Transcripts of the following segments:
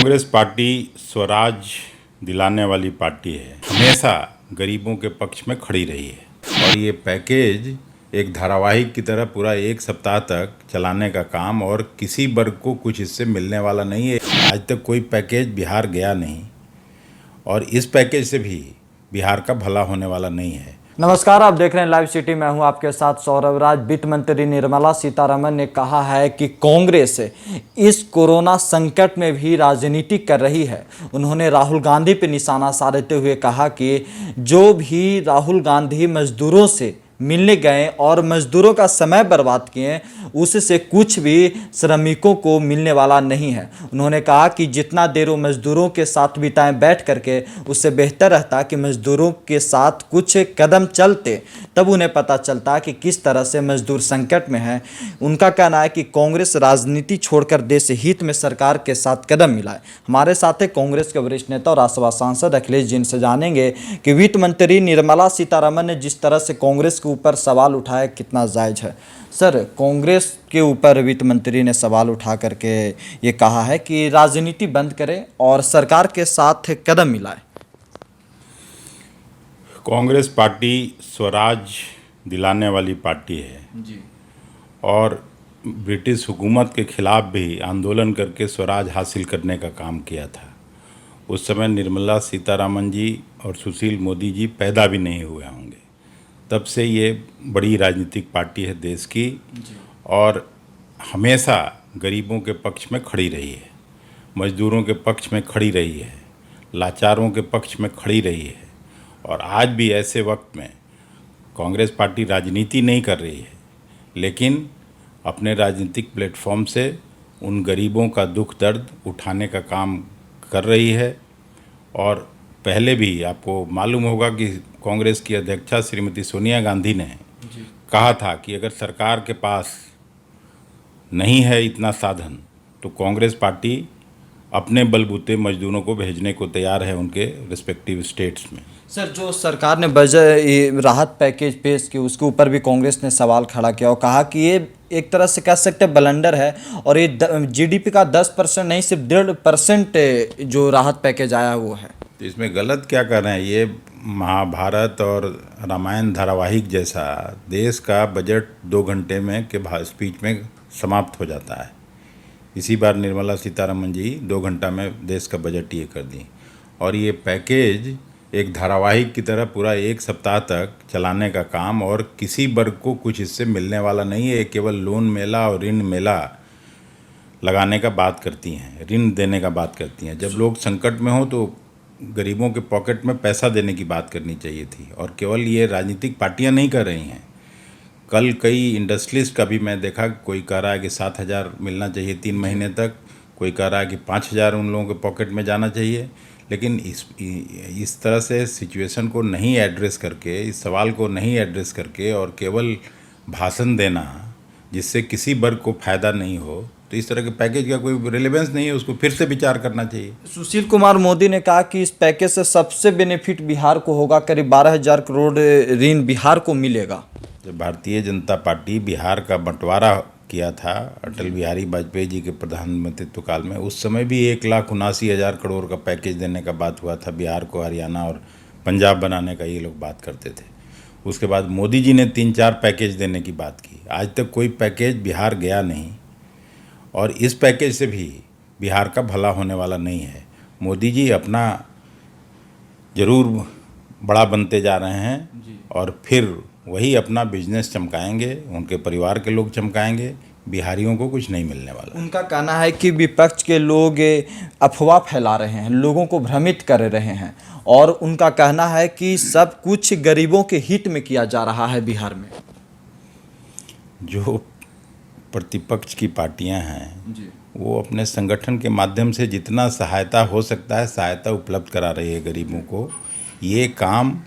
Congress party Swaraj दिलाने वाली party है। हमेशा गरीबों के पक्ष में खड़ी रही है और ये पैकेज एक धारावाहिक की तरह पूरा एक सप्ताह तक चलाने का काम, और किसी वर्ग को कुछ इससे मिलने वाला नहीं है। आज तक कोई पैकेज बिहार गया नहीं और इस पैकेज से भी बिहार का भला होने वाला नहीं है। नमस्कार, आप देख रहे हैं लाइव सिटी। मैं हूं आपके साथ सौरभ राज। वित्त मंत्री निर्मला सीतारमण ने कहा है कि कांग्रेस इस कोरोना संकट में भी राजनीति कर रही है। उन्होंने राहुल गांधी पर निशाना साधते हुए कहा कि जो भी राहुल गांधी मजदूरों से मिलने गए और मजदूरों का समय बर्बाद किए, उससे कुछ भी श्रमिकों को मिलने वाला नहीं है। उन्होंने कहा कि जितना देर वो मजदूरों के साथ बिताएं बैठ करके, उससे बेहतर रहता कि मजदूरों के साथ कुछ कदम चलते, तब उन्हें पता चलता कि किस तरह से मजदूर संकट में है। उनका कहना है कि कांग्रेस राजनीति छोड़कर देश हित में सरकार के साथ कदम मिलाए। हमारे साथ है कांग्रेस के वरिष्ठ नेता और राज्यसभा सांसद अखिलेश, जिनसे जानेंगे कि वित्त मंत्री निर्मला सीतारमण ने जिस तरह से कांग्रेस के ऊपर सवाल उठाया कितना जायज है। सर, कांग्रेस के ऊपर वित्त मंत्री ने सवाल उठा करके ये कहा है कि राजनीति बंद करें और सरकार के साथ कदम मिलाए। कांग्रेस पार्टी स्वराज दिलाने वाली पार्टी है जी। और ब्रिटिश हुकूमत के खिलाफ भी आंदोलन करके स्वराज हासिल करने का काम किया था। उस समय निर्मला सीतारमण जी और सुशील मोदी जी पैदा भी नहीं हुए होंगे। तब से ये बड़ी राजनीतिक पार्टी है देश की और हमेशा गरीबों के पक्ष में खड़ी रही है, मजदूरों के पक्ष में खड़ी रही है, लाचारों के पक्ष में खड़ी रही है। और आज भी ऐसे वक्त में कांग्रेस पार्टी राजनीति नहीं कर रही है, लेकिन अपने राजनीतिक प्लेटफॉर्म से उन गरीबों का दुख दर्द उठाने का काम कर रही है। और पहले भी आपको मालूम होगा कि कांग्रेस की अध्यक्षा श्रीमती सोनिया गांधी ने कहा था कि अगर सरकार के पास नहीं है इतना साधन तो कांग्रेस पार्टी अपने बलबूते मजदूरों को भेजने को तैयार है उनके रिस्पेक्टिव स्टेट्स में। सर, जो सरकार ने बजट राहत पैकेज पेश किया, उसके ऊपर भी कांग्रेस ने सवाल खड़ा किया और कहा कि ये एक तरह से कह सकते हैं ब्लंडर है और ये जीडीपी का 10% नहीं, सिर्फ 1.5% जो राहत पैकेज आया वो है। तो इसमें गलत क्या कर रहे हैं? ये महाभारत और रामायण धारावाहिक जैसा देश का बजट 2 घंटे में के स्पीच में समाप्त हो जाता है। इसी बार निर्मला सीतारमण जी 2 घंटा में देश का बजट ये कर दी। और ये पैकेज एक धारावाहिक की तरह पूरा एक सप्ताह तक चलाने का काम, और किसी वर्ग को कुछ इससे मिलने वाला नहीं है। केवल लोन मेला और ऋण मेला लगाने का बात करती हैं, ऋण देने का बात करती हैं। जब लोग संकट में हो तो गरीबों के पॉकेट में पैसा देने की बात करनी चाहिए थी, और केवल ये राजनीतिक पार्टियां नहीं कर रही हैं। कल कई इंडस्ट्रियलिस्ट का भी मैं देखा, कोई कह रहा है कि 7,000 मिलना चाहिए 3 महीने तक, कोई कह रहा है कि 5,000 उन लोगों के पॉकेट में जाना चाहिए। लेकिन इस तरह से सिचुएशन को नहीं एड्रेस करके, इस सवाल को नहीं एड्रेस करके और केवल भाषण देना जिससे किसी वर्ग को फ़ायदा नहीं हो, तो इस तरह के पैकेज का कोई रिलेवेंस नहीं है। उसको फिर से विचार करना चाहिए। सुशील कुमार मोदी ने कहा कि इस पैकेज से सबसे बेनिफिट बिहार को होगा, करीब 12,000 करोड़ ऋण बिहार को मिलेगा। जब भारतीय जनता पार्टी बिहार का बंटवारा किया था अटल बिहारी वाजपेयी जी के प्रधानमंत्रित्व काल में, उस समय भी 1,79,000 करोड़ का पैकेज देने का बात हुआ था। बिहार को हरियाणा और पंजाब बनाने का ये लोग बात करते थे। उसके बाद मोदी जी ने 3-4 पैकेज देने की बात की। आज तक कोई पैकेज बिहार गया नहीं और इस पैकेज से भी बिहार का भला होने वाला नहीं है। मोदी जी अपना ज़रूर बड़ा बनते जा रहे हैं और फिर वही अपना बिजनेस चमकाएंगे, उनके परिवार के लोग चमकाएंगे, बिहारियों को कुछ नहीं मिलने वाला। उनका कहना है कि विपक्ष के लोग अफवाह फैला रहे हैं, लोगों को भ्रमित कर रहे हैं, और उनका कहना है कि सब कुछ गरीबों के हित में किया जा रहा है बिहार में। जो प्रतिपक्ष की पार्टियां हैं वो अपने संगठन के माध्यम से जितना सहायता हो सकता है सहायता उपलब्ध करा रही है गरीबों को। ये काम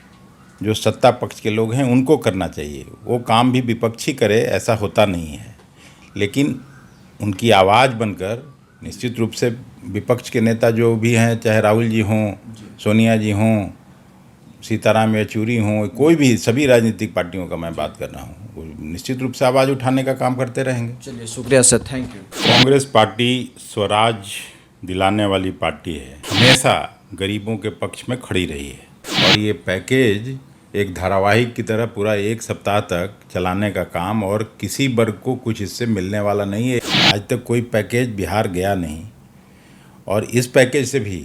जो सत्ता पक्ष के लोग हैं उनको करना चाहिए। वो काम भी विपक्षी करे ऐसा होता नहीं है, लेकिन उनकी आवाज़ बनकर निश्चित रूप से विपक्ष के नेता जो भी हैं, चाहे राहुल जी हों, सोनिया जी हों, सीताराम येचुरी हों, कोई भी, सभी राजनीतिक पार्टियों का मैं बात कर रहा हूँ, वो निश्चित रूप से आवाज़ उठाने का काम करते रहेंगे। चलिए, शुक्रिया sir, thank you. Congress party Swaraj दिलाने वाली पार्टी है, हमेशा गरीबों के पक्ष में खड़ी रही है। और ये पैकेज एक धारावाहिक की तरह पूरा एक सप्ताह तक चलाने का काम, और किसी वर्ग को कुछ इससे मिलने वाला नहीं है। आज तक कोई पैकेज बिहार गया नहीं, और इस पैकेज से भी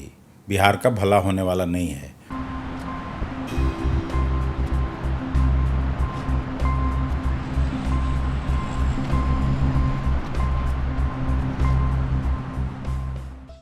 बिहार का भला होने वाला नहीं है।